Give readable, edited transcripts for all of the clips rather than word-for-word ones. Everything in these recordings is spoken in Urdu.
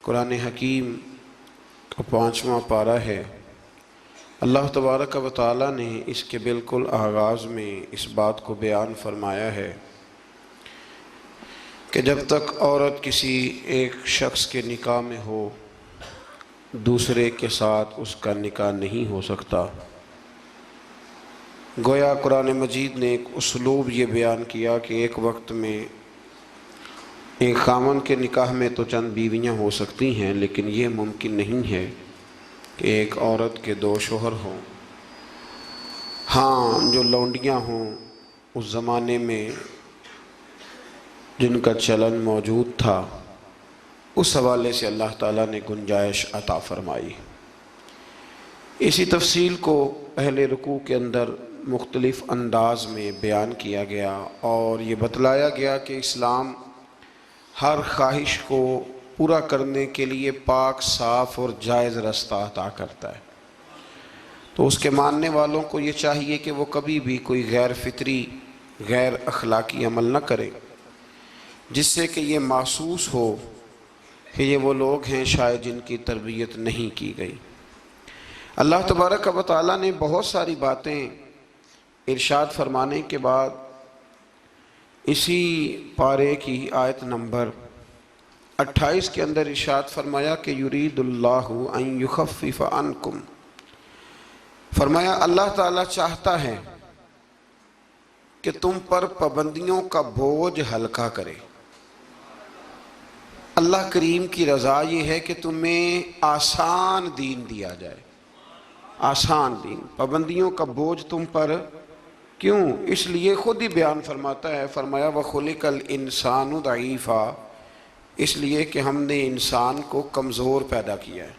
قرآن حکیم کا 5واں پارہ ہے۔ اللہ تبارک و تعالیٰ نے اس کے بالکل آغاز میں اس بات کو بیان فرمایا ہے کہ جب تک عورت کسی ایک شخص کے نکاح میں ہو دوسرے کے ساتھ اس کا نکاح نہیں ہو سکتا۔ گویا قرآن مجید نے ایک اسلوب یہ بیان کیا کہ ایک وقت میں ایک خامن کے نکاح میں تو چند بیویاں ہو سکتی ہیں، لیکن یہ ممکن نہیں ہے کہ ایک عورت کے 2 شوہر ہوں۔ ہاں، جو لونڈیاں ہوں اس زمانے میں جن کا چلن موجود تھا، اس حوالے سے اللہ تعالیٰ نے گنجائش عطا فرمائی۔ اسی تفصیل کو اہل رکوع کے اندر مختلف انداز میں بیان کیا گیا اور یہ بتلایا گیا کہ اسلام ہر خواہش کو پورا کرنے کے لیے پاک، صاف اور جائز رستہ عطا کرتا ہے۔ تو اس کے ماننے والوں کو یہ چاہیے کہ وہ کبھی بھی کوئی غیر فطری، غیر اخلاقی عمل نہ کرے جس سے کہ یہ محسوس ہو کہ یہ وہ لوگ ہیں شاید جن کی تربیت نہیں کی گئی۔ اللہ تبارک و تعالیٰ نے بہت ساری باتیں ارشاد فرمانے کے بعد اسی پارے کی آیت نمبر 28 کے اندر ارشاد فرمایا کہ یرید اللہ ان یخفف عنکم، فرمایا اللہ تعالیٰ چاہتا ہے کہ تم پر پابندیوں کا بوجھ ہلکا کرے۔ اللہ کریم کی رضا یہ ہے کہ تمہیں آسان دین دیا جائے، آسان دین۔ پابندیوں کا بوجھ تم پر کیوں؟ اس لیے خود ہی بیان فرماتا ہے، فرمایا وَخُلِقَ الْإِنسَانُ ضَعِيفًا، اس لیے کہ ہم نے انسان کو کمزور پیدا کیا ہے۔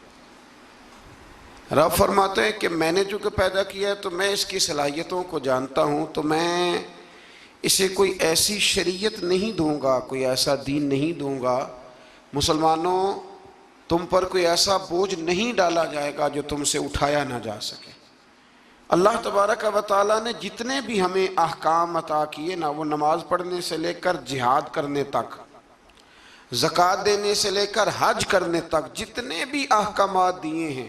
رب فرماتے ہیں کہ میں نے چونکہ پیدا کیا ہے تو میں اس کی صلاحیتوں کو جانتا ہوں، تو میں اسے کوئی ایسی شریعت نہیں دوں گا، کوئی ایسا دین نہیں دوں گا، مسلمانوں تم پر کوئی ایسا بوجھ نہیں ڈالا جائے گا جو تم سے اٹھایا نہ جا سکے۔ اللہ تبارک و تعالیٰ نے جتنے بھی ہمیں احکام عطا کیے نا، وہ نماز پڑھنے سے لے کر جہاد کرنے تک، زکوٰۃ دینے سے لے کر حج کرنے تک، جتنے بھی احکامات دیے ہیں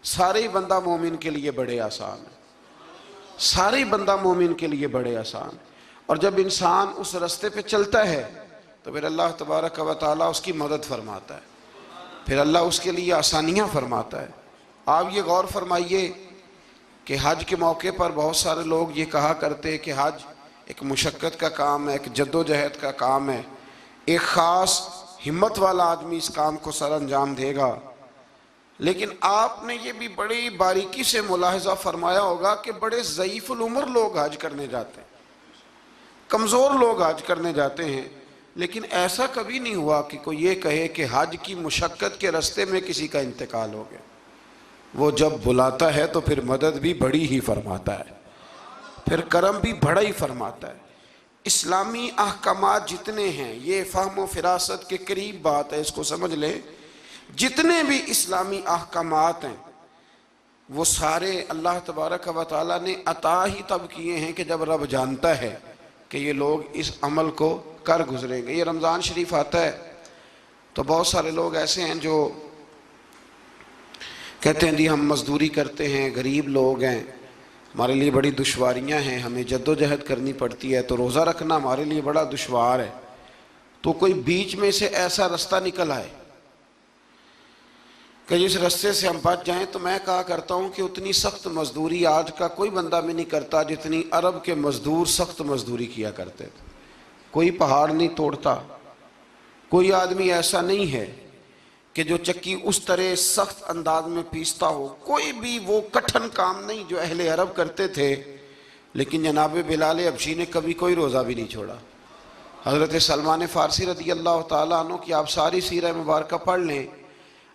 سارے ہی بندہ مومن کے لیے بڑے آسان ہیں، سارے ہی بندہ مومن کے لیے بڑے آسان۔ اور جب انسان اس رستے پہ چلتا ہے تو پھر اللہ تبارک و تعالیٰ اس کی مدد فرماتا ہے، پھر اللہ اس کے لیے آسانیاں فرماتا ہے۔ آپ یہ غور فرمائیے کہ حج کے موقع پر بہت سارے لوگ یہ کہا کرتے ہیں کہ حج ایک مشقت کا کام ہے، ایک جد و جہد کا کام ہے، ایک خاص ہمت والا آدمی اس کام کو سر انجام دے گا۔ لیکن آپ نے یہ بھی بڑی باریکی سے ملاحظہ فرمایا ہوگا کہ بڑے ضعیف العمر لوگ حج کرنے جاتے ہیں، کمزور لوگ حج کرنے جاتے ہیں، لیکن ایسا کبھی نہیں ہوا کہ کوئی یہ کہے کہ حج کی مشقت کے رستے میں کسی کا انتقال ہو گیا۔ وہ جب بلاتا ہے تو پھر مدد بھی بڑی ہی فرماتا ہے، پھر کرم بھی بڑا ہی فرماتا ہے۔ اسلامی احکامات جتنے ہیں، یہ فہم و فراست کے قریب بات ہے، اس کو سمجھ لیں، جتنے بھی اسلامی احکامات ہیں وہ سارے اللہ تبارک و تعالیٰ نے عطا ہی تب کیے ہیں کہ جب رب جانتا ہے کہ یہ لوگ اس عمل کو کر گزریں گے۔ یہ رمضان شریف آتا ہے تو بہت سارے لوگ ایسے ہیں جو کہتے ہیں جی ہم مزدوری کرتے ہیں، غریب لوگ ہیں، ہمارے لیے بڑی دشواریاں ہیں، ہمیں جد و جہد کرنی پڑتی ہے، تو روزہ رکھنا ہمارے لیے بڑا دشوار ہے۔ تو کوئی بیچ میں سے ایسا رستہ نکل آئے کہ جس رستے سے ہم بچ جائیں، تو میں کہا کرتا ہوں کہ اتنی سخت مزدوری آج کا کوئی بندہ بھی نہیں کرتا جتنی عرب کے مزدور سخت مزدوری کیا کرتے تھے۔ کوئی پہاڑ نہیں توڑتا، کوئی آدمی ایسا نہیں ہے کہ جو چکی اس طرح سخت انداز میں پیستا ہو، کوئی بھی وہ کٹھن کام نہیں جو اہل عرب کرتے تھے۔ لیکن جناب بلال حبشی نے کبھی کوئی روزہ بھی نہیں چھوڑا۔ حضرت سلمان فارسی رضی اللہ تعالیٰ عنہ کی آپ ساری سیرہ مبارکہ پڑھ لیں،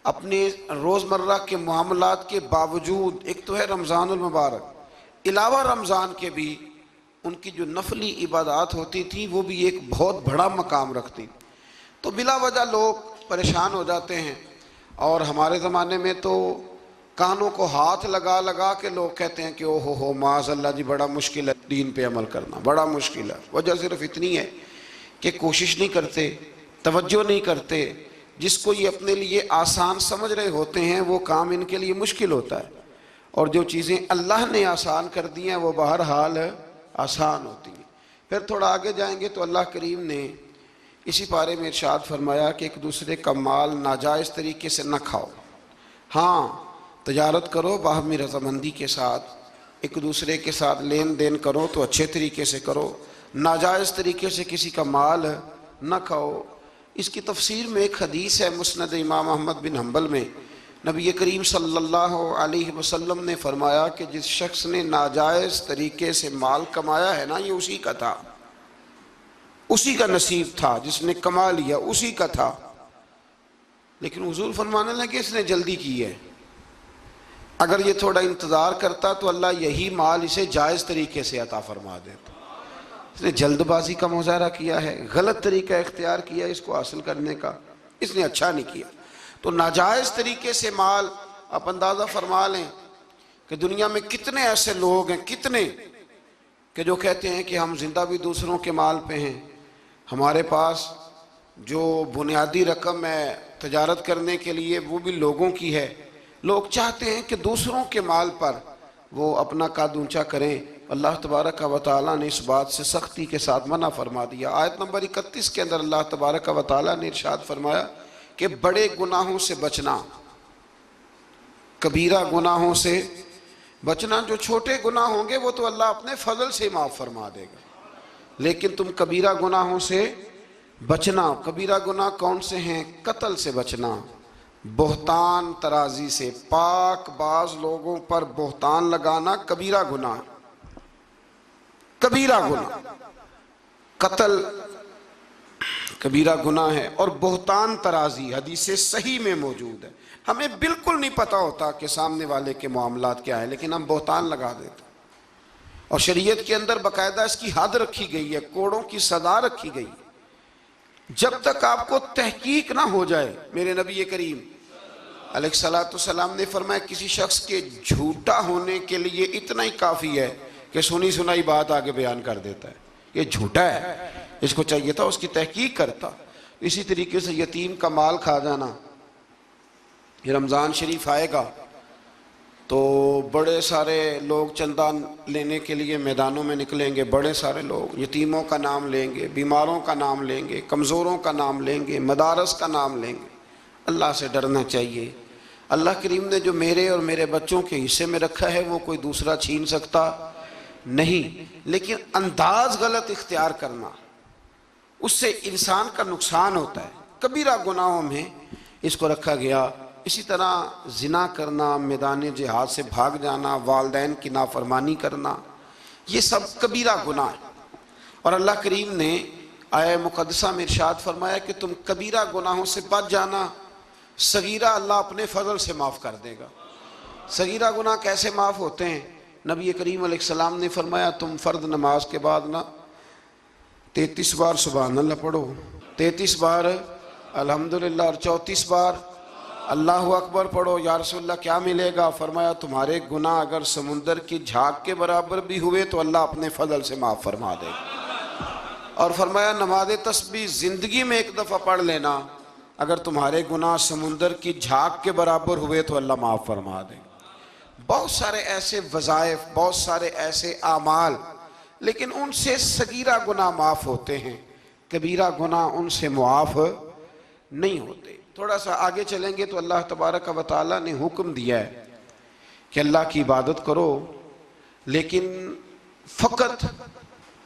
اپنے روزمرہ کے معاملات کے باوجود، ایک تو ہے رمضان المبارک، علاوہ رمضان کے بھی ان کی جو نفلی عبادات ہوتی تھی وہ بھی ایک بہت بڑا مقام رکھتی۔ تو بلا وجہ لوگ پریشان ہو جاتے ہیں، اور ہمارے زمانے میں تو کانوں کو ہاتھ لگا لگا کے لوگ کہتے ہیں کہ او ہو معاذ اللہ جی بڑا مشکل ہے دین پہ عمل کرنا، بڑا مشکل ہے۔ وجہ صرف اتنی ہے کہ کوشش نہیں کرتے، توجہ نہیں کرتے، جس کو یہ اپنے لیے آسان سمجھ رہے ہوتے ہیں وہ کام ان کے لیے مشکل ہوتا ہے، اور جو چیزیں اللہ نے آسان کر دی ہیں وہ بہرحال آسان ہوتی ہیں۔ پھر تھوڑا آگے جائیں گے تو اللہ کریم نے اسی پارے میں ارشاد فرمایا کہ ایک دوسرے کا مال ناجائز طریقے سے نہ کھاؤ۔ ہاں، تجارت کرو باہمی رضامندی کے ساتھ، ایک دوسرے کے ساتھ لین دین کرو تو اچھے طریقے سے کرو، ناجائز طریقے سے کسی کا مال نہ کھاؤ۔ اس کی تفسیر میں ایک حدیث ہے مسند امام احمد بن حنبل میں، نبی کریم صلی اللہ علیہ وسلم نے فرمایا کہ جس شخص نے ناجائز طریقے سے مال کمایا ہے نا، یہ اسی کا تھا، اسی کا نصیب تھا، جس نے کما لیا اسی کا تھا، لیکن حضور فرمانے لگے اس نے جلدی کی ہے، اگر یہ تھوڑا انتظار کرتا تو اللہ یہی مال اسے جائز طریقے سے عطا فرما دیتا۔ اس نے جلد بازی کا مظاہرہ کیا ہے، غلط طریقہ اختیار کیا اس کو حاصل کرنے کا، اس نے اچھا نہیں کیا۔ تو ناجائز طریقے سے مال، آپ اندازہ فرما لیں کہ دنیا میں کتنے ایسے لوگ ہیں، کتنے کہ جو کہتے ہیں کہ ہم زندہ بھی دوسروں کے مال پہ ہیں، ہمارے پاس جو بنیادی رقم ہے تجارت کرنے کے لیے وہ بھی لوگوں کی ہے۔ لوگ چاہتے ہیں کہ دوسروں کے مال پر وہ اپنا قد اونچا کریں، اللہ تبارک و تعالیٰ نے اس بات سے سختی کے ساتھ منع فرما دیا۔ آیت نمبر 31 کے اندر اللہ تبارک و تعالیٰ نے ارشاد فرمایا کہ بڑے گناہوں سے بچنا، کبیرہ گناہوں سے بچنا، جو چھوٹے گناہ ہوں گے وہ تو اللہ اپنے فضل سے معاف فرما دے گا، لیکن تم کبیرہ گناہوں سے بچنا۔ کبیرہ گناہ کون سے ہیں؟ قتل سے بچنا، بہتان ترازی سے، پاک باز لوگوں پر بہتان لگانا کبیرہ گناہ، کبیرہ گناہ، قتل کبیرہ گناہ ہے، اور بہتان ترازی حدیث صحیح میں موجود ہے۔ ہمیں بالکل نہیں پتہ ہوتا کہ سامنے والے کے معاملات کیا ہے، لیکن ہم بہتان لگا دیتے ہیں، اور شریعت کے اندر باقاعدہ اس کی حد رکھی گئی ہے، کوڑوں کی سزا رکھی گئی۔ جب تک آپ کو تحقیق نہ ہو جائے، میرے نبی کریم علیہ السلام نے فرمایا کسی شخص کے جھوٹا ہونے کے لیے اتنا ہی کافی ہے کہ سنی سنائی بات آگے بیان کر دیتا ہے، یہ جھوٹا ہے، اس کو چاہیے تھا اس کی تحقیق کرتا۔ اسی طریقے سے یتیم کا مال کھا جانا، یہ رمضان شریف آئے گا تو بڑے سارے لوگ چندہ لینے کے لیے میدانوں میں نکلیں گے، بڑے سارے لوگ یتیموں کا نام لیں گے، بیماروں کا نام لیں گے، کمزوروں کا نام لیں گے، مدارس کا نام لیں گے۔ اللہ سے ڈرنا چاہیے۔ اللہ کریم نے جو میرے اور میرے بچوں کے حصے میں رکھا ہے وہ کوئی دوسرا چھین سکتا نہیں، لیکن انداز غلط اختیار کرنا، اس سے انسان کا نقصان ہوتا ہے۔ کبیرہ گناہوں میں اس کو رکھا گیا۔ اسی طرح زنا کرنا، میدان جہاد سے بھاگ جانا، والدین کی نافرمانی کرنا، یہ سب کبیرہ گناہ ہے، اور اللہ کریم نے آیہ مقدسہ میں ارشاد فرمایا کہ تم کبیرہ گناہوں سے بچ جانا، صغیرہ اللہ اپنے فضل سے معاف کر دے گا۔ صغیرہ گناہ کیسے معاف ہوتے ہیں؟ نبی کریم علیہ السلام نے فرمایا تم فرض نماز کے بعد نا 33 بار سبحان اللہ پڑھو، 33 بار الحمدللہ، اور 34 بار اللہ اکبر پڑھو۔ یا رسول اللہ کیا ملے گا؟ فرمایا تمہارے گناہ اگر سمندر کی جھاگ کے برابر بھی ہوئے تو اللہ اپنے فضل سے معاف فرما دے گا۔ اور فرمایا نماز تسبیح زندگی میں ایک دفعہ پڑھ لینا، اگر تمہارے گناہ سمندر کی جھاگ کے برابر ہوئے تو اللہ معاف فرما دے گا۔ بہت سارے ایسے وظائف، بہت سارے ایسے اعمال، لیکن ان سے صغیرہ گناہ معاف ہوتے ہیں، کبیرہ گناہ ان سے معاف نہیں ہوتے۔ تھوڑا سا آگے چلیں گے تو اللہ تبارک و تعالیٰ نے حکم دیا ہے کہ اللہ کی عبادت کرو، لیکن فقط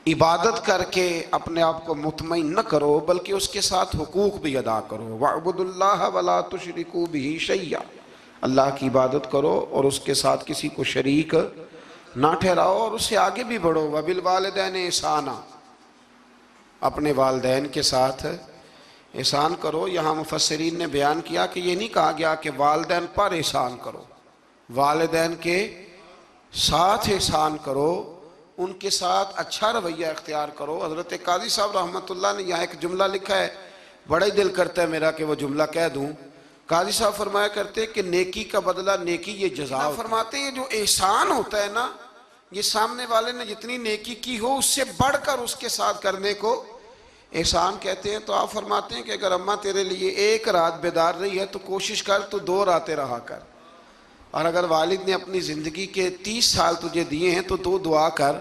عبادت کر کے اپنے آپ کو مطمئن نہ کرو، بلکہ اس کے ساتھ حقوق بھی ادا کرو۔ وَاعْبُدُوا اللَّهَ وَلَا تُشْرِكُوا بِهِ شَيْئًا، اللہ کی عبادت کرو اور اس کے ساتھ کسی کو شریک نہ ٹھہراؤ، اور اس سے آگے بھی بڑھو۔ وَبِالْوَالِدَيْنِ إِحْسَانًا، اپنے والدین کے ساتھ احسان کرو۔ یہاں مفسرین نے بیان کیا کہ یہ نہیں کہا گیا کہ والدین پر احسان کرو، والدین کے ساتھ احسان کرو، ان کے ساتھ اچھا رویہ اختیار کرو۔ حضرت قاضی صاحب رحمۃ اللہ نے یہاں ایک جملہ لکھا ہے، بڑا ہی دل کرتا ہے میرا کہ وہ جملہ کہہ دوں۔ قاضی صاحب فرمایا کرتے کہ نیکی کا بدلہ نیکی یہ جزا فرماتے ہیں، جو احسان ہوتا ہے نا، یہ سامنے والے نے جتنی نیکی کی ہو اس سے بڑھ کر اس کے ساتھ کرنے کو احسان کہتے ہیں تو آپ فرماتے ہیں کہ اگر اماں تیرے لیے ایک رات بیدار رہی ہے تو کوشش کر تو 2 راتیں رہا کر، اور اگر والد نے اپنی زندگی کے 30 سال تجھے دیے ہیں تو دعا کر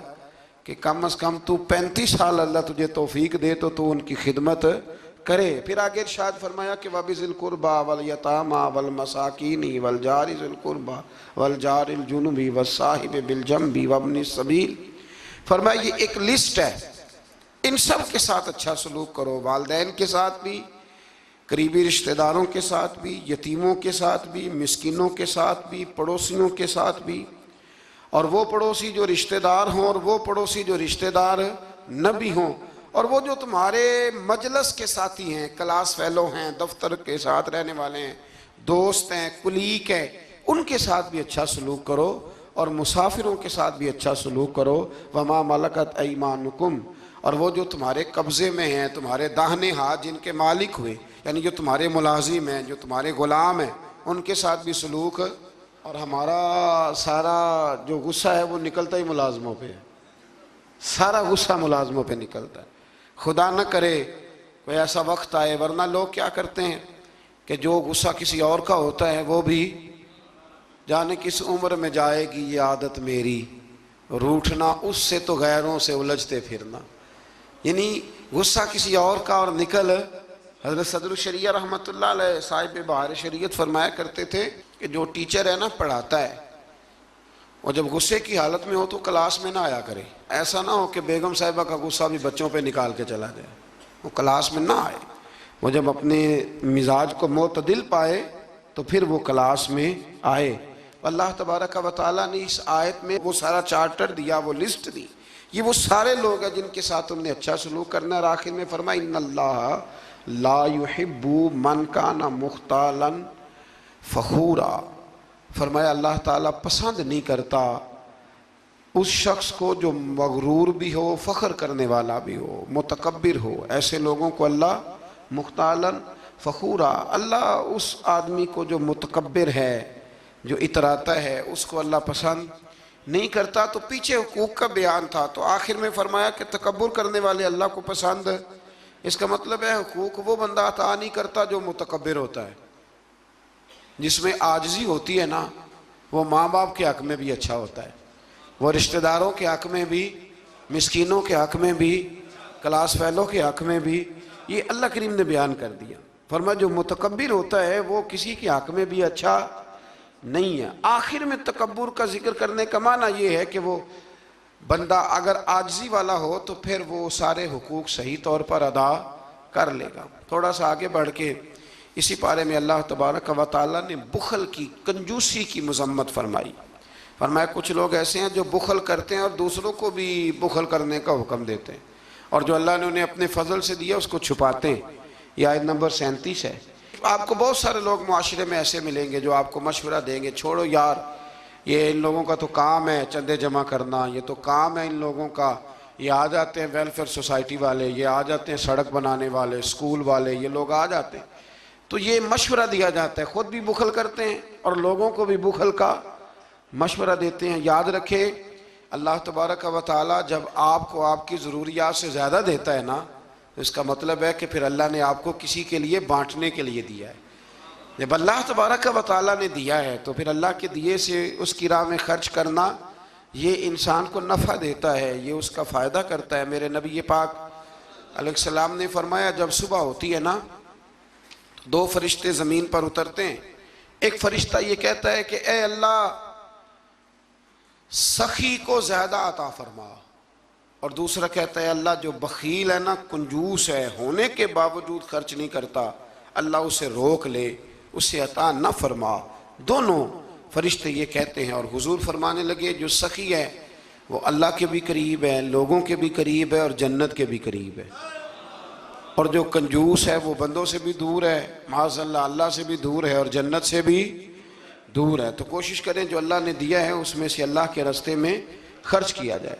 کہ کم از کم تو 35 سال اللہ تجھے توفیق دے تو ان کی خدمت کرے۔ پھر آگے ارشاد فرمایا کہ وَبِذِي الْقُرْبَى وَالْيَتَامَى وَالْمَسَاكِينِ وَالْجَارِ ذِي الْقُرْبَى وَالْجَارِ الْجُنُبِ وَالصَّاحِبِ بِالْجَنبِ وَابْنِ السَّبِيلِ، فرمایا یہ ایک لسٹ ہے، ان سب کے ساتھ اچھا سلوک کرو، والدین کے ساتھ بھی، قریبی رشتہ داروں کے ساتھ بھی، یتیموں کے ساتھ بھی، مسکینوں کے ساتھ بھی، پڑوسیوں کے ساتھ بھی، اور وہ پڑوسی جو رشتہ دار ہوں اور وہ پڑوسی جو رشتہ دار نہ بھی ہوں، اور وہ جو تمہارے مجلس کے ساتھی ہیں، کلاس فیلو ہیں، دفتر کے ساتھ رہنے والے ہیں، دوست ہیں، کلیگ ہیں، ان کے ساتھ بھی اچھا سلوک کرو، اور مسافروں کے ساتھ بھی اچھا سلوک کرو۔ وَمَا مَلَكَتْ أَيْمَانُكُمْ، اور وہ جو تمہارے قبضے میں ہیں، تمہارے داہنے ہاتھ جن کے مالک ہوئے، یعنی جو تمہارے ملازم ہیں، جو تمہارے غلام ہیں، ان کے ساتھ بھی سلوک۔ اور ہمارا سارا جو غصہ ہے وہ نکلتا ہی ملازموں پہ ہے، سارا غصہ ملازموں پہ نکلتا ہے۔ خدا نہ کرے کوئی ایسا وقت آئے، ورنہ لوگ کیا کرتے ہیں کہ جو غصہ کسی اور کا ہوتا ہے وہ بھی جانے کس عمر میں جائے گی یہ عادت میری، روٹھنا اس سے تو غیروں سے الجھتے پھرنا، یعنی غصہ کسی اور کا اور نکل۔ حضرت صدر الشریعہ رحمۃ اللہ علیہ صاحب بہار شریعت فرمایا کرتے تھے کہ جو ٹیچر ہے نا پڑھاتا ہے، اور جب غصے کی حالت میں ہو تو کلاس میں نہ آیا کرے، ایسا نہ ہو کہ بیگم صاحبہ کا غصہ بھی بچوں پہ نکال کے چلا جائے، وہ کلاس میں نہ آئے، وہ جب اپنے مزاج کو معتدل پائے تو پھر وہ کلاس میں آئے۔ اللہ تبارک و تعالیٰ نے اس آیت میں وہ سارا چارٹر دیا، وہ لسٹ دی، یہ وہ سارے لوگ ہیں جن کے ساتھ تم نے اچھا سلوک کرنا ہے۔ اور آخر میں فرمایا ان اللہ لا يحب من کان مختالا فخورا، فرمایا اللہ تعالیٰ پسند نہیں کرتا اس شخص کو جو مغرور بھی ہو، فخر کرنے والا بھی ہو، متکبر ہو، ایسے لوگوں کو اللہ مختالا فخورا، اللہ اس آدمی کو جو متکبر ہے، جو اتراتا ہے، اس کو اللہ پسند نہیں کرتا۔ تو پیچھے حقوق کا بیان تھا، تو آخر میں فرمایا کہ تکبر کرنے والے اللہ کو پسند، اس کا مطلب ہے حقوق وہ بندہ عطا نہیں کرتا جو متکبر ہوتا ہے، جس میں عاجزی ہوتی ہے نا، وہ ماں باپ کے حق میں بھی اچھا ہوتا ہے، وہ رشتہ داروں کے حق میں بھی، مسکینوں کے حق میں بھی، کلاس فیلو کے حق میں بھی، یہ اللہ کریم نے بیان کر دیا۔ فرمایا جو متکبر ہوتا ہے وہ کسی کے حق میں بھی اچھا نہیں ہے۔ آخر میں تکبر کا ذکر کرنے کا معنی یہ ہے کہ وہ بندہ اگر عاجزی والا ہو تو پھر وہ سارے حقوق صحیح طور پر ادا کر لے گا۔ تھوڑا سا آگے بڑھ کے اسی پارے میں اللہ تبارک و تعالیٰ نے بخل کی، کنجوسی کی مذمت فرمائی۔ فرمایا کچھ لوگ ایسے ہیں جو بخل کرتے ہیں اور دوسروں کو بھی بخل کرنے کا حکم دیتے ہیں، اور جو اللہ نے انہیں اپنے فضل سے دیا اس کو چھپاتے ہیں۔ یہ آیت نمبر 37 ہے۔ آپ کو بہت سارے لوگ معاشرے میں ایسے ملیں گے جو آپ کو مشورہ دیں گے، چھوڑو یار، یہ ان لوگوں کا تو کام ہے چندے جمع کرنا، یہ تو کام ہے ان لوگوں کا، یہ آ جاتے ہیں ویلفیئر سوسائٹی والے، یہ آ جاتے ہیں سڑک بنانے والے، اسکول والے، یہ لوگ آ جاتے ہیں، تو یہ مشورہ دیا جاتا ہے، خود بھی بخل کرتے ہیں اور لوگوں کو بھی بخل کا مشورہ دیتے ہیں۔ یاد رکھے اللہ تبارک و تعالیٰ جب آپ کو آپ کی ضروریات سے زیادہ دیتا ہے نا، تو اس کا مطلب ہے کہ پھر اللہ نے آپ کو کسی کے لیے بانٹنے کے لیے دیا ہے۔ جب اللہ تبارک و تعالیٰ نے دیا ہے تو پھر اللہ کے دیے سے اس کی راہ میں خرچ کرنا یہ انسان کو نفع دیتا ہے، یہ اس کا فائدہ کرتا ہے۔ میرے نبی پاک علیہ السلام نے فرمایا جب صبح ہوتی ہے نا تو 2 فرشتے زمین پر اترتے ہیں، ایک فرشتہ یہ کہتا ہے کہ اے اللہ سخی کو زیادہ عطا فرما، اور دوسرا کہتا ہے اللہ جو بخیل ہے نا، کنجوس ہے، ہونے کے باوجود خرچ نہیں کرتا، اللہ اسے روک لے، اسے عطا نہ فرما۔ دونوں فرشتے یہ کہتے ہیں، اور حضور فرمانے لگے جو سخی ہے وہ اللہ کے بھی قریب ہے، لوگوں کے بھی قریب ہے، اور جنت کے بھی قریب ہے، اور جو کنجوس ہے وہ بندوں سے بھی دور ہے، معاذ اللہ اللہ سے بھی دور ہے، اور جنت سے بھی دور ہے۔ تو کوشش کریں جو اللہ نے دیا ہے اس میں سے اللہ کے راستے میں خرچ کیا جائے۔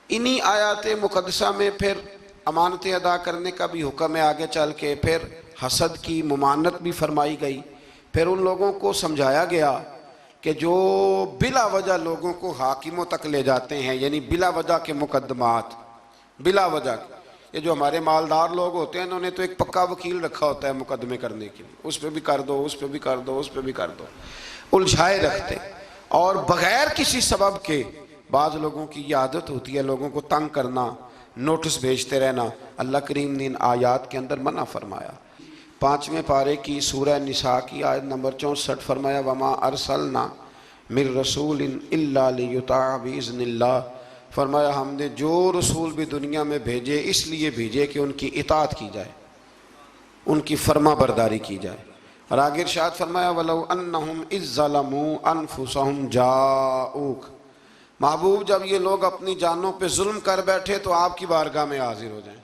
انہی آیات مقدسہ میں پھر امانتیں ادا کرنے کا بھی حکم ہے، آگے چل کے پھر حسد کی ممانعت بھی فرمائی گئی، پھر ان لوگوں کو سمجھایا گیا کہ جو بلا وجہ لوگوں کو حاکموں تک لے جاتے ہیں، یعنی بلا وجہ کے مقدمات، بلا وجہ یہ جو ہمارے مالدار لوگ ہوتے ہیں انہوں نے تو ایک پکا وکیل رکھا ہوتا ہے مقدمے کرنے کے لیے، اس پہ بھی کر دو، اس پہ بھی کر دو، اس پہ بھی کر دو، الجھائے رکھتے ہیں۔ اور بغیر کسی سبب کے بعض لوگوں کی یہ عادت ہوتی ہے لوگوں کو تنگ کرنا، نوٹس بھیجتے رہنا۔ اللہ کریم نے ان آیات کے اندر منع فرمایا۔ 5ویں پارے کی سورہ نساء کی آیت نمبر 64 فرمایا وما ارسلنا من رسول الا لیطاع باذن اللہ، فرمایا ہم نے جو رسول بھی دنیا میں بھیجے اس لیے بھیجے کہ ان کی اطاعت کی جائے، ان کی فرما برداری کی جائے۔ اور آگے ارشاد فرمایا وَلَوْ أَنَّهُمْ إِذ ظَّلَمُوا أَنفُسَهُمْ جَاءُوكَ، محبوب جب یہ لوگ اپنی جانوں پہ ظلم کر بیٹھے تو آپ کی بارگاہ میں حاضر ہو جائیں۔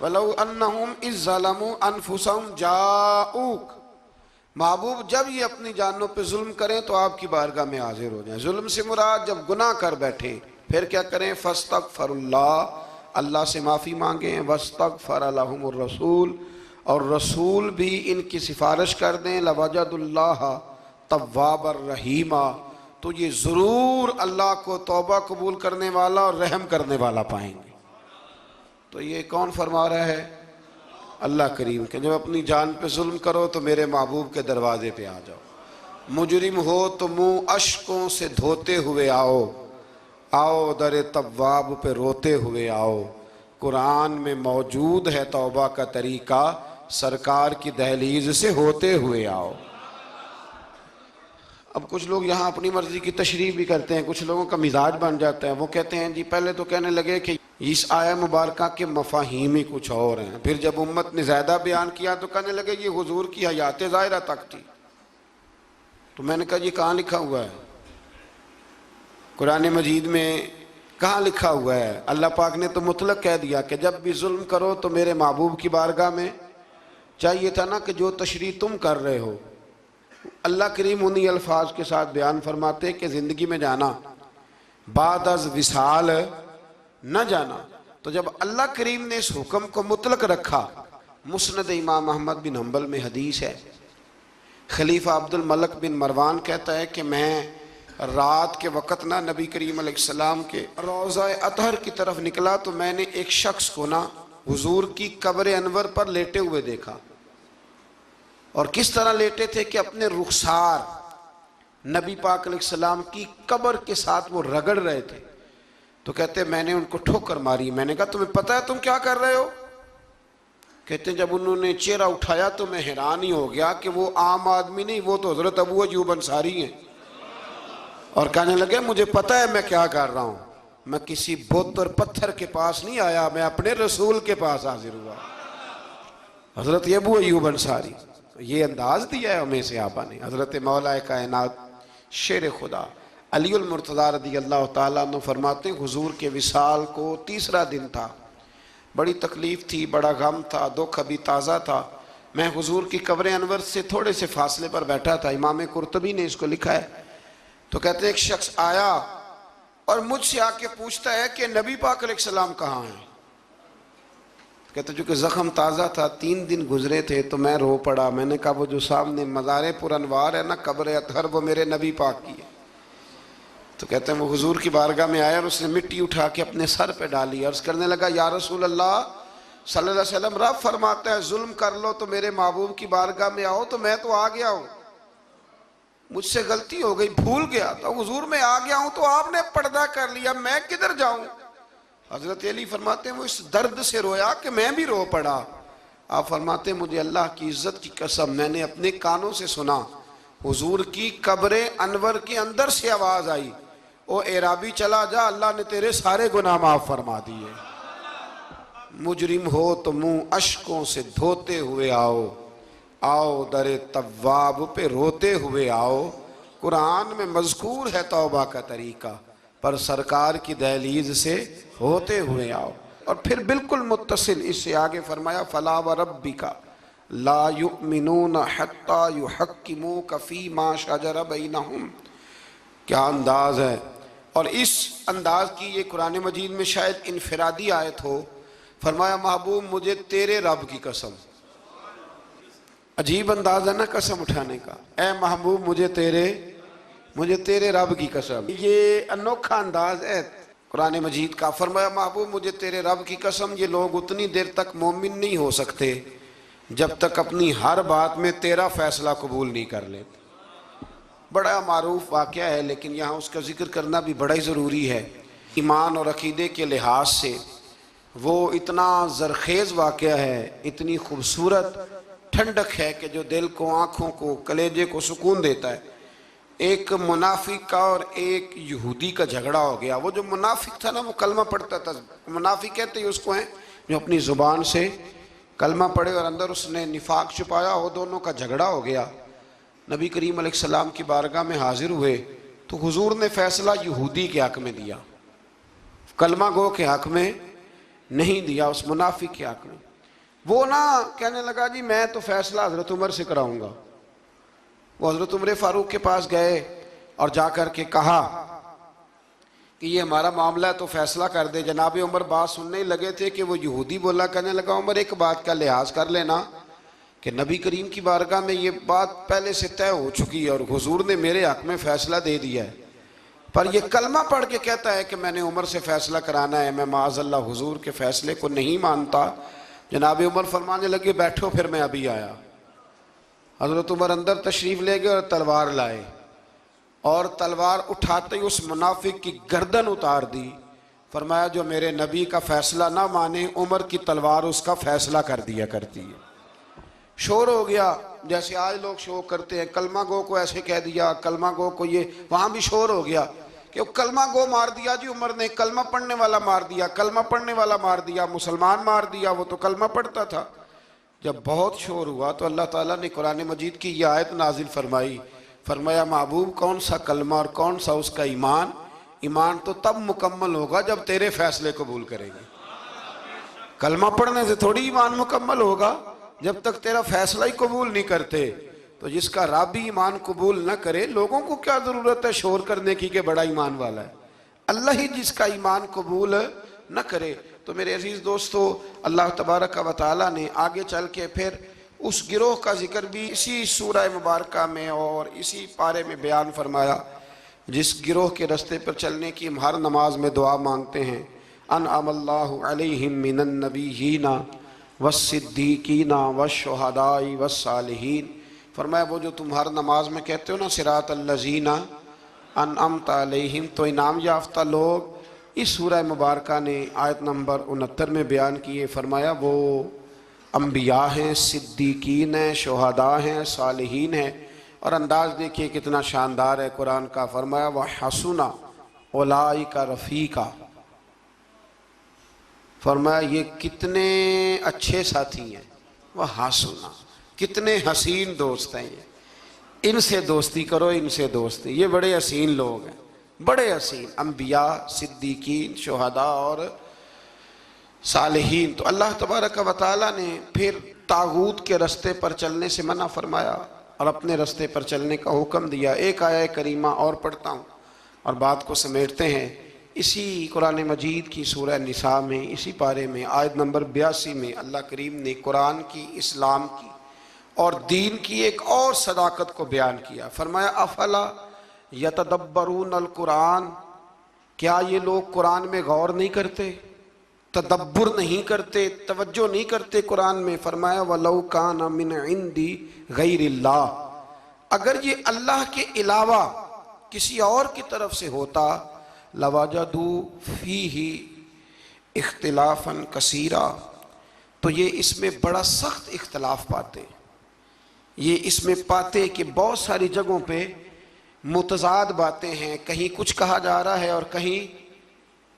وَلَوْ أَنَّهُمْ إِذ ظَّلَمُوا أَنفُسَهُمْ جَاءُوكَ، محبوب جب یہ اپنی جانوں پہ ظلم کریں تو آپ کی بارگاہ میں حاضر ہو جائیں۔ ظلم سے مراد جب گناہ کر بیٹھیں پھر کیا کریں؟ فَاسْتَغْفَرُ اللَّهَ، اللہ سے معافی مانگیں، وَاسْتَغْفَرَ لَهُمُ الرَّسُولُ، اور رسول بھی ان کی سفارش کر دیں، لَوَجَدُ اللَّهَ تَوَّابًا رَحِيمًا، تو یہ ضرور اللہ کو توبہ قبول کرنے والا اور رحم کرنے والا پائیں گے۔ تو یہ کون فرما رہا ہے؟ اللہ کریم کہ جب اپنی جان پہ ظلم کرو تو میرے محبوب کے دروازے پہ آ جاؤ، مجرم ہو تو منہ اشکوں سے دھوتے ہوئے آؤ، آؤ در تواب پہ روتے ہوئے آؤ۔ قرآن میں موجود ہے توبہ کا طریقہ، سرکار کی دہلیز سے ہوتے ہوئے آؤ۔ اب کچھ لوگ یہاں اپنی مرضی کی تشریح بھی کرتے ہیں، کچھ لوگوں کا مزاج بن جاتا ہے، وہ کہتے ہیں جی پہلے تو کہنے لگے کہ اس آیہ مبارکہ کے مفاہیم ہی کچھ اور ہیں، پھر جب امت نے زیادہ بیان کیا تو کہنے لگے یہ حضور کی حیات ظاہرہ تک تھی۔ تو میں نے کہا یہ کہاں لکھا ہوا ہے؟ قرآن مجید میں کہاں لکھا ہوا ہے؟ اللہ پاک نے تو مطلق کہہ دیا کہ جب بھی ظلم کرو تو میرے محبوب کی بارگاہ میں، چاہیے تھا نا کہ جو تشریح تم کر رہے ہو۔ اللہ کریم انہی الفاظ کے ساتھ بیان فرماتے کہ زندگی میں جانا بعد از وصال نہ جانا۔ تو جب اللہ کریم نے اس حکم کو مطلق رکھا، مسند امام احمد بن حنبل میں حدیث ہے، خلیفہ عبد الملک بن مروان کہتا ہے کہ میں رات کے وقت نہ نبی کریم علیہ السلام کے روضہ اطہر کی طرف نکلا تو میں نے ایک شخص کو نا حضور کی قبر انور پر لیٹے ہوئے دیکھا، اور کس طرح لیٹے تھے کہ اپنے رخسار نبی پاک علیہ السلام کی قبر کے ساتھ وہ رگڑ رہے تھے۔ تو کہتے میں نے ان کو ٹھوکر ماری، میں نے کہا تمہیں پتہ ہے تم کیا کر رہے ہو؟ کہتے ہیں جب انہوں نے چہرہ اٹھایا تو میں حیران ہی ہو گیا کہ وہ عام آدمی نہیں، وہ تو حضرت ابو ایوب انصاری ہیں، اور کہنے لگے مجھے پتہ ہے میں کیا کر رہا ہوں، میں کسی بت اور پتھر کے پاس نہیں آیا، میں اپنے رسول کے پاس حاضر ہوا۔ حضرت ابو ایوب انصاری، یہ انداز دیا ہے ہمیں صحابہ نے۔ حضرت مولا کائنات شیر خدا علی المرتضیٰ رضی اللہ تعالیٰ عنہ فرماتے ہیں حضور کے وصال کو تیسرا دن تھا، بڑی تکلیف تھی، بڑا غم تھا، دکھ ابھی تازہ تھا، میں حضور کی قبر انور سے تھوڑے سے فاصلے پر بیٹھا تھا، امام قرطبی نے اس کو لکھا ہے۔ تو کہتے ہیں ایک شخص آیا اور مجھ سے آ کے پوچھتا ہے کہ نبی پاک علیہ السلام کہاں ہیں؟ کہتے چونکہ زخم تازہ تھا، 3 دن گزرے تھے تو میں رو پڑا، میں نے کہا وہ جو سامنے مزار پر انوار ہے نا قبر اطہر، وہ میرے نبی پاک کی ہے۔ تو کہتے ہیں وہ حضور کی بارگاہ میں آیا اور اس نے مٹی اٹھا کے اپنے سر پہ ڈالی، عرض کرنے لگا یا رسول اللہ صلی اللہ علیہ وسلم، رب فرماتا ہے ظلم کر لو تو میرے محبوب کی بارگاہ میں آؤ، تو میں تو آ گیا ہوں، مجھ سے غلطی ہو گئی، بھول گیا تو حضور میں آ گیا ہوں، تو آپ نے پردہ کر لیا، میں کدھر جاؤں؟ حضرت علی فرماتے ہیں وہ اس درد سے رویا کہ میں بھی رو پڑا۔ آپ فرماتے ہیں مجھے اللہ کی عزت کی قسم میں نے اپنے کانوں سے سنا حضور کی قبر انور کے اندر سے آواز آئی، او اعرابی چلا جا، اللہ نے تیرے سارے گناہ معاف فرما دیے۔ مجرم ہو تو منہ اشکوں سے دھوتے ہوئے آؤ، آؤ در تواب پہ روتے ہوئے آؤ۔ قرآن میں مذکور ہے توبہ کا طریقہ، پر سرکار کی دہلیز سے ہوتے ہوئے آؤ۔ اور پھر بالکل متصل اس سے آگے فرمایا فلا وربک لا یؤمنون حتی یحکموک فیما شجر بینہم۔ کیا انداز ہے! اور اس انداز کی یہ قرآن مجید میں شاید انفرادی آیت ہو۔ فرمایا محبوب مجھے تیرے رب کی قسم، عجیب انداز ہے نا قسم اٹھانے کا، اے محبوب مجھے تیرے رب کی قسم، یہ انوکھا انداز ہے۔ قرآن مجید کا، فرمایا محبوب مجھے تیرے رب کی قسم یہ لوگ اتنی دیر تک مومن نہیں ہو سکتے جب تک اپنی ہر بات میں تیرا فیصلہ قبول نہیں کر لیتے۔ بڑا معروف واقعہ ہے لیکن یہاں اس کا ذکر کرنا بھی بڑا ہی ضروری ہے۔ ایمان اور عقیدے کے لحاظ سے وہ اتنا زرخیز واقعہ ہے، اتنی خوبصورت ٹھنڈک ہے کہ جو دل کو، آنکھوں کو، کلیجے کو سکون دیتا ہے۔ ایک منافق کا اور ایک یہودی کا جھگڑا ہو گیا۔ وہ جو منافق تھا نا وہ کلمہ پڑھتا تھا، منافق کہتے ہیں اس کو ہیں جو اپنی زبان سے کلمہ پڑھے اور اندر اس نے نفاق چھپایا، وہ دونوں کا جھگڑا ہو گیا۔ نبی کریم علیہ السلام کی بارگاہ میں حاضر ہوئے تو حضور نے فیصلہ یہودی کے حق میں دیا، کلمہ گو کے حق میں نہیں دیا، اس منافق کے حق میں۔ وہ نہ کہنے لگا جی میں تو فیصلہ حضرت عمر سے کراؤں گا۔ وہ حضرت عمر فاروق کے پاس گئے اور جا کر کے کہا کہ یہ ہمارا معاملہ ہے تو فیصلہ کر دے۔ جناب عمر بات سننے ہی لگے تھے کہ وہ یہودی بولا، کہنے لگا عمر ایک بات کا لحاظ کر لینا کہ نبی کریم کی بارگاہ میں یہ بات پہلے سے طے ہو چکی ہے اور حضور نے میرے حق میں فیصلہ دے دیا ہے، پر یہ کلمہ پڑھ کے کہتا ہے کہ میں نے عمر سے فیصلہ کرانا ہے، میں معاذ اللہ حضور کے فیصلے کو نہیں مانتا۔ جناب عمر فرمانے لگے بیٹھو پھر میں ابھی آیا۔ حضرت عمر اندر تشریف لے گئے اور تلوار لائے اور تلوار اٹھاتے ہی اس منافق کی گردن اتار دی۔ فرمایا جو میرے نبی کا فیصلہ نہ مانے عمر کی تلوار اس کا فیصلہ کر دیا کرتی ہے۔ شور ہو گیا جیسے آج لوگ شور کرتے ہیں، کلمہ گو کو ایسے کہہ دیا، کلمہ گو کو یہ، وہاں بھی شور ہو گیا کہ کلمہ گو مار دیا جی عمر نے، کلمہ پڑھنے والا مار دیا، کلمہ پڑھنے والا مار دیا، مسلمان مار دیا، وہ تو کلمہ پڑھتا تھا۔ جب بہت شور ہوا تو اللہ تعالیٰ نے قرآن مجید کی یہ آیت نازل فرمائی، فرمایا محبوب کون سا کلمہ اور کون سا اس کا ایمان، ایمان تو تب مکمل ہوگا جب تیرے فیصلے قبول کرے گی۔ کلمہ پڑھنے سے تھوڑی ایمان مکمل ہوگا، جب تک تیرا فیصلہ ہی قبول نہیں کرتے۔ تو جس کا رب ہی ایمان قبول نہ کرے، لوگوں کو کیا ضرورت ہے شور کرنے کی کہ بڑا ایمان والا ہے، اللہ ہی جس کا ایمان قبول نہ کرے۔ تو میرے عزیز دوستو، اللہ تبارک و تعالیٰ نے آگے چل کے پھر اس گروہ کا ذکر بھی اسی سورہ مبارکہ میں اور اسی پارے میں بیان فرمایا جس گروہ کے رستے پر چلنے کی ہم ہر نماز میں دعا مانگتے ہیں، انعم اللہ علیہم من النبیین والصدیقین والشہداء والصالحین۔ فرمایا وہ جو تم ہر نماز میں کہتے ہو نا صراط الذین انعمت علیہم، تو انعام یافتہ لوگ اس سورہ مبارکہ نے آیت نمبر 69 میں بیان کیے۔ فرمایا وہ انبیاء ہیں، صدیقین ہیں، شہداء ہیں، صالحین ہیں، اور انداز دیکھیے کتنا شاندار ہے قرآن کا۔ فرمایا وَحَسُنَ أُولَئِكَ رَفِيقًا، فرمایا یہ کتنے اچھے ساتھی ہیں، وَحَسُنَ کتنے حسین دوست ہیں، ان سے دوستی کرو، ان سے دوستی، یہ بڑے حسین لوگ ہیں، بڑے حسین انبیاء، صدیقین، شہداء اور صالحین۔ تو اللہ تبارک و تعالیٰ نے پھر طاغوت کے رستے پر چلنے سے منع فرمایا اور اپنے رستے پر چلنے کا حکم دیا۔ ایک آیہ کریمہ اور پڑھتا ہوں اور بات کو سمیٹتے ہیں۔ اسی قرآن مجید کی سورہ نساء میں اسی پارے میں آیت نمبر 82 میں اللہ کریم نے قرآن کی، اسلام کی اور دین کی ایک اور صداقت کو بیان کیا۔ فرمایا افلا یتدبرون القرآن، کیا یہ لوگ قرآن میں غور نہیں کرتے، تدبر نہیں کرتے، توجہ نہیں کرتے قرآن میں۔ فرمایا وَلَوْ كَانَ مِنْ عِنْدِ غَيْرِ اللَّهِ، اگر یہ اللہ کے علاوہ کسی اور کی طرف سے ہوتا لَوَجَدُوا فِيهِ اختلافاً كَثِيرًا، تو یہ اس میں بڑا سخت اختلاف پاتے، یہ اس میں پاتے کہ بہت ساری جگہوں پہ متضاد باتیں ہیں، کہیں کچھ کہا جا رہا ہے اور کہیں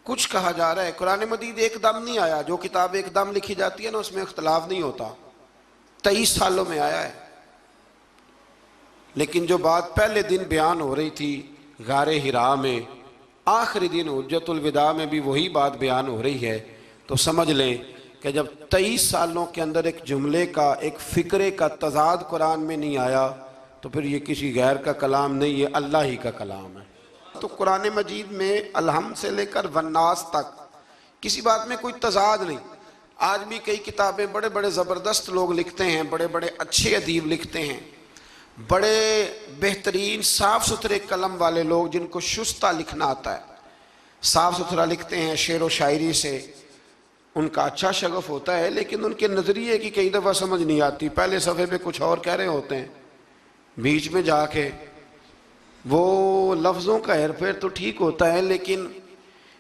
کچھ کہا جا رہا ہے۔ قرآن مجید ایک دم نہیں آیا، جو کتاب ایک دم لکھی جاتی ہے نا اس میں اختلاف نہیں ہوتا، 23 سالوں میں آیا ہے۔ لیکن جو بات پہلے دن بیان ہو رہی تھی غار حراء میں، آخری دن حجۃ الوداع میں بھی وہی بات بیان ہو رہی ہے، تو سمجھ لیں کہ جب 23 سالوں کے اندر ایک جملے کا، ایک فکرے کا تضاد قرآن میں نہیں آیا تو پھر یہ کسی غیر کا کلام نہیں، یہ اللہ ہی کا کلام ہے۔ تو قرآن مجید میں الحمد سے لے کر والناس تک کسی بات میں کوئی تضاد نہیں۔ آج بھی کئی کتابیں بڑے بڑے زبردست لوگ لکھتے ہیں، بڑے بڑے اچھے ادیب لکھتے ہیں، بڑے بہترین صاف ستھرے قلم والے لوگ جن کو شستہ لکھنا آتا ہے، صاف ستھرا لکھتے ہیں، شعر و شاعری سے ان کا اچھا شغف ہوتا ہے، لیکن ان کے نظریے کی کئی دفعہ سمجھ نہیں آتی، پہلے صفحے پہ کچھ اور کہہ رہے ہوتے ہیں، بیچ میں جا کے وہ لفظوں کا ہیر پھیر تو ٹھیک ہوتا ہے لیکن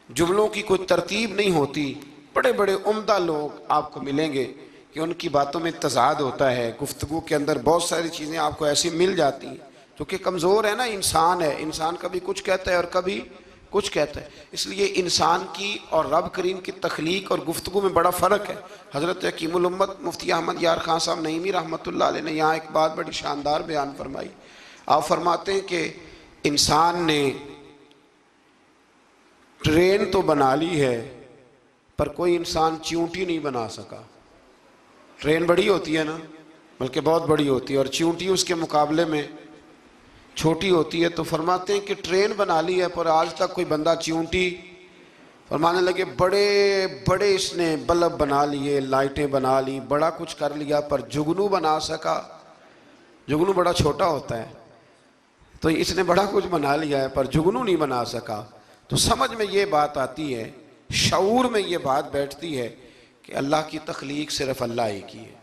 جملوں کی کوئی ترتیب نہیں ہوتی۔ بڑے بڑے عمدہ لوگ آپ کو ملیں گے کہ ان کی باتوں میں تضاد ہوتا ہے، گفتگو کے اندر بہت ساری چیزیں آپ کو ایسی مل جاتی ہیں، کیونکہ کمزور ہے نا، انسان ہے، انسان کبھی کچھ کہتا ہے اور کبھی کچھ کہتا ہے۔ اس لیے انسان کی اور رب کریم کی تخلیق اور گفتگو میں بڑا فرق ہے۔ حضرت حکیم الامت مفتی احمد یار خان صاحب نعیمی رحمۃ اللہ علیہ نے یہاں ایک بات بڑی شاندار بیان فرمائی۔ آپ فرماتے ہیں کہ انسان نے ٹرین تو بنا لی ہے پر کوئی انسان چیونٹی نہیں بنا سکا۔ ٹرین بڑی ہوتی ہے نا، بلکہ بہت بڑی ہوتی ہے، اور چیونٹی اس کے مقابلے میں چھوٹی ہوتی ہے، تو فرماتے ہیں کہ ٹرین بنا لی ہے پر آج تک کوئی بندہ چیونٹی، فرمانے لگے بڑے بڑے اس نے بلب بنا لیے، لائٹیں بنا لی، بڑا کچھ کر لیا، پر جگنو بنا سکا؟ جگنو بڑا چھوٹا ہوتا ہے، تو اس نے بڑا کچھ بنا لیا ہے پر جگنو نہیں بنا سکا۔ تو سمجھ میں یہ بات آتی ہے، شعور میں یہ بات بیٹھتی ہے کہ اللہ کی تخلیق صرف اللہ ہی کی ہے۔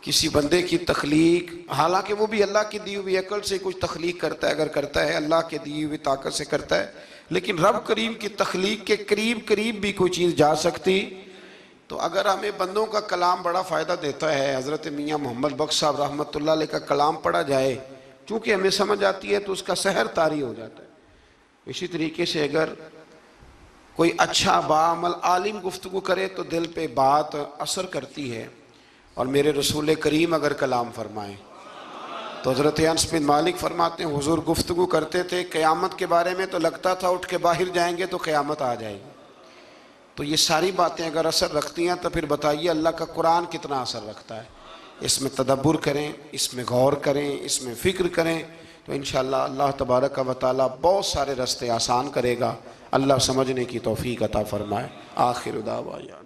کسی بندے کی تخلیق، حالانکہ وہ بھی اللہ کی دی ہوئی عقل سے کچھ تخلیق کرتا ہے، اگر کرتا ہے اللہ کے دی ہوئی طاقت سے کرتا ہے، لیکن رب کریم کی تخلیق کے قریب قریب بھی کوئی چیز جا سکتی۔ تو اگر ہمیں بندوں کا کلام بڑا فائدہ دیتا ہے، حضرت میاں محمد بخش صاحب رحمۃ اللہ علیہ کا کلام پڑھا جائے، چونکہ ہمیں سمجھ آتی ہے تو اس کا سحر طاری ہو جاتا ہے۔ اسی طریقے سے اگر کوئی اچھا باعمل عالم گفتگو کرے تو دل پہ بات اثر کرتی ہے، اور میرے رسول کریم اگر کلام فرمائیں تو حضرت انس بن مالک فرماتے ہیں حضور گفتگو کرتے تھے قیامت کے بارے میں تو لگتا تھا اٹھ کے باہر جائیں گے تو قیامت آ جائے گی۔ تو یہ ساری باتیں اگر اثر رکھتی ہیں تو پھر بتائیے اللہ کا قرآن کتنا اثر رکھتا ہے۔ اس میں تدبر کریں، اس میں غور کریں، اس میں فکر کریں، تو انشاءاللہ اللہ تبارک و تعالیٰ بہت سارے راستے آسان کرے گا۔ اللہ سمجھنے کی توفیق عطا فرمائے۔ آخر دعوانا